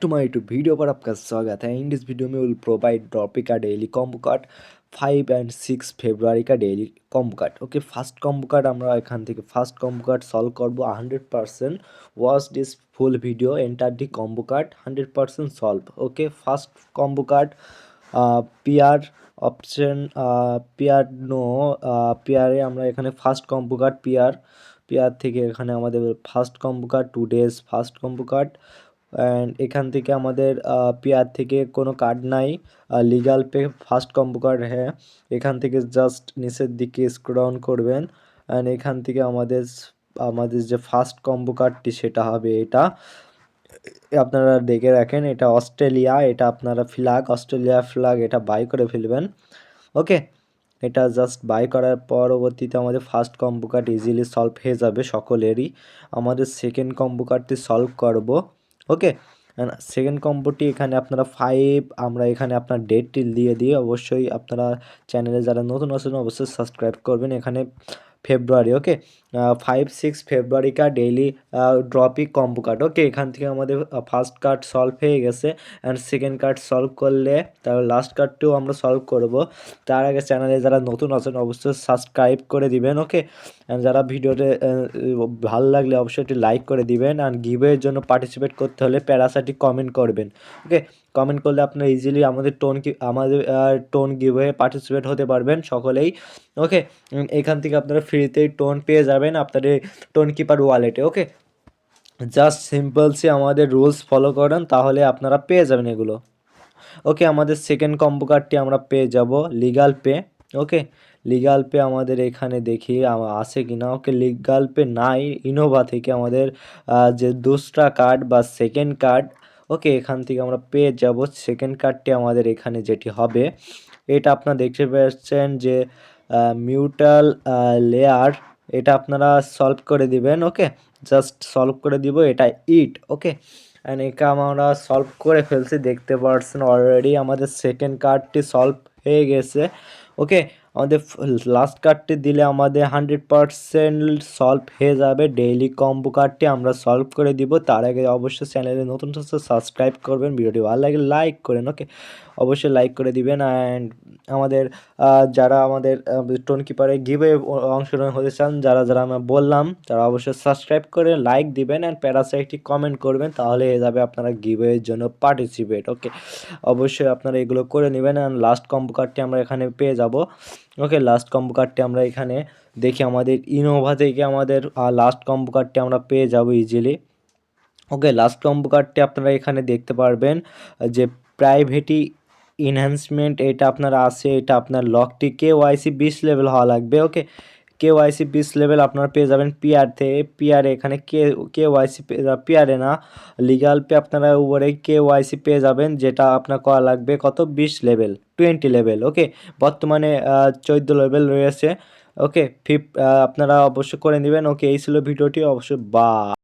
To my YouTube video पर आपका स्वागत है। इन दिस वीडियो में विल प्रोवाइड ड्रॉपी का डेली कॉम्बो कार्ड 5 एंड 6 ফেব্রুয়ারি का daily combo card. Okay, first combo card আমরা এখান থেকে ফার্স্ট কম্বো কার্ড সলভ করব 100%। Watch this full video, enter the combo card 100% solve. Okay, first combo card PR option, PR no, পিআরে আমরা এখানে first combo card PR থেকে এখানে আমাদের first combo card 2 days first combo card. And এখান থেকে আমাদের পিআর থেকে কোনো কার্ড নাই, legal pay first combo card. হ্যাঁ, এখান থেকে জাস্ট নিচের দিকে স্ক্রল ডাউন করবেন অ্যান্ড এখান থেকে আমাদের যে ফার্স্ট কম্বো কার্ডটি সেটা হবে এটা। আপনারা দেখে রাখেন, এটা অস্ট্রেলিয়া, এটা আপনারা অস্ট্রেলিয়া ফ্ল্যাগ, এটা বাই করে ফেলবেন। ওকে, এটা জাস্ট বাই করার পরবর্তীতে আমাদের first combo card easily solve হয়ে যাবে সকলেরই। আমাদের সেকেন্ড কম্বো কার্ডটি সলভ করব। ওকে, সেকেন্ড কম্বোটি এখানে আপনারা 5, আমরা এখানে আপনার ডেটটি দিয়ে দিই। অবশ্যই আপনারা চ্যানেলে যারা নতুন আছেন অবশ্যই সাবস্ক্রাইব করবেন। এখানে ফেব্রুয়ারি, ওকে, 5-6 ফেব্রুয়ারি का डेली ड्रॉपी कॉम्बो कार्ड। ওকে, এখান থেকে আমাদের ফার্স্ট কার্ড সলভ হয়ে গেছে অ্যান্ড সেকেন্ড কার্ড সলভ করলে তার লাস্ট কার্ডটিও আমরা সলভ করব। তার আগে চ্যানেলে যারা নতুন আছেন অবশ্যই সাবস্ক্রাইব করে দিবেন। ওকে, অ্যান্ড যারা ভিডিওতে ভালো লাগলে অবশ্যই একটি লাইক করে দিবেন অ্যান্ড গিভের জন্য পার্টিসিপেট করতে হলে প্যারাসাটি কমেন্ট করবেন। ওকে, কমেন্ট করলে আপনারা ইজিলি আমাদের টোন গিভে পার্টিসিপেট হতে পারবেন সকলেই। ওকে, এখান থেকে আপনারা ফ্রিতেই টোন পেয়ে যাবেন আপনাদের টোন কিপার ওয়ালেটে। ওকে, জাস্ট সিম্পলসি আমাদের রুলস ফলো করেন তাহলে আপনারা পেয়ে যাবেন এগুলো। ওকে, আমাদের সেকেন্ড কম্বো কার্ডটি আমরা পেয়ে যাব লিগাল পে। ওকে, লিগাল পে আমাদের এখানে দেখি আছে কি না। ওকে, লিগাল পে নাই। ইনোভা থেকে আমাদের যে দুসরা কার্ড বা সেকেন্ড কার্ড, ওকে, এখান থেকে আমরা পেয়ে যাব সেকেন্ড কার্ডটি আমাদের এখানে যেটি হবে। এটা আপনারা দেখতে পাচ্ছেন যে মিউটাল লেয়ার, এটা আপনারা সলভ করে দিবেন। ওকে, জাস্ট সলভ করে দিব এটা ইট। ওকে, অ্যান্ড এটা আমরা সলভ করে ফেলছি, দেখতে পাচ্ছেন অলরেডি আমাদের সেকেন্ড কার্ডটি সলভ হয়ে গেছে। ওকে, আমাদের লাস্ট কার্ডটি দিলে আমাদের 100% সলভ হয়ে যাবে। ডেইলি কম্বো কার্ডটি আমরা সলভ করে দিব। তার আগে অবশ্যই চ্যানেলে নতুন সাবস্ক্রাইব করবেন, ভিডিওটি ভালো লাগে লাইক করেন। ওকে, অবশ্যই লাইক করে দিবেন অ্যান্ড আমাদের যারা আমাদের টোন কিপারে গিভে অংশগ্রহণ হতে চান, যারা আমরা বললাম, তারা অবশ্যই সাবস্ক্রাইব করে লাইক দিবেন অ্যান্ড প্যারাসাইড একটি কমেন্ট করবেন, তাহলে হয়ে যাবে আপনারা গিভের জন্য পার্টিসিপেট। ওকে, অবশ্যই আপনারা এগুলো করে নেবেন অ্যান্ড লাস্ট কম্বো কার্ডটি আমরা এখানে পেয়ে যাব। ওকে, লাস্ট কম্বো কার্ডটি আমরা এখানে দেখি আমাদের ইনোভা থেকে আমাদের লাস্ট কম্বো কার্ডটি আমরা পেয়ে যাব ইজিলি। ওকে, লাস্ট কম্বো কার্ডটি আপনারা এখানে দেখতে পারবেন যে প্রাইভেটি এনহ্যান্সমেন্ট, এটা আপনারা আছে, এটা আপনার লকটি KYC 20 লেভেল হওয়া লাগবে। ওকে, KYC 20 লেভেল আপনারা পেয়ে যাবেন পিআর থেকে। পিআরে এখানে KYC পিআরে না, লিগাল পে আপনারা উপরে KYC পেয়ে যাবেন, যেটা আপনার করা লাগবে কত 20 লেভেল 20 লেভেল। ওকে, বর্তমানে 14 লেভেল রয়েছে। ওকে, আপনারা অবশ্যই করে নেবেন। ওকে, এই ছিল ভিডিওটি, অবশ্যই বা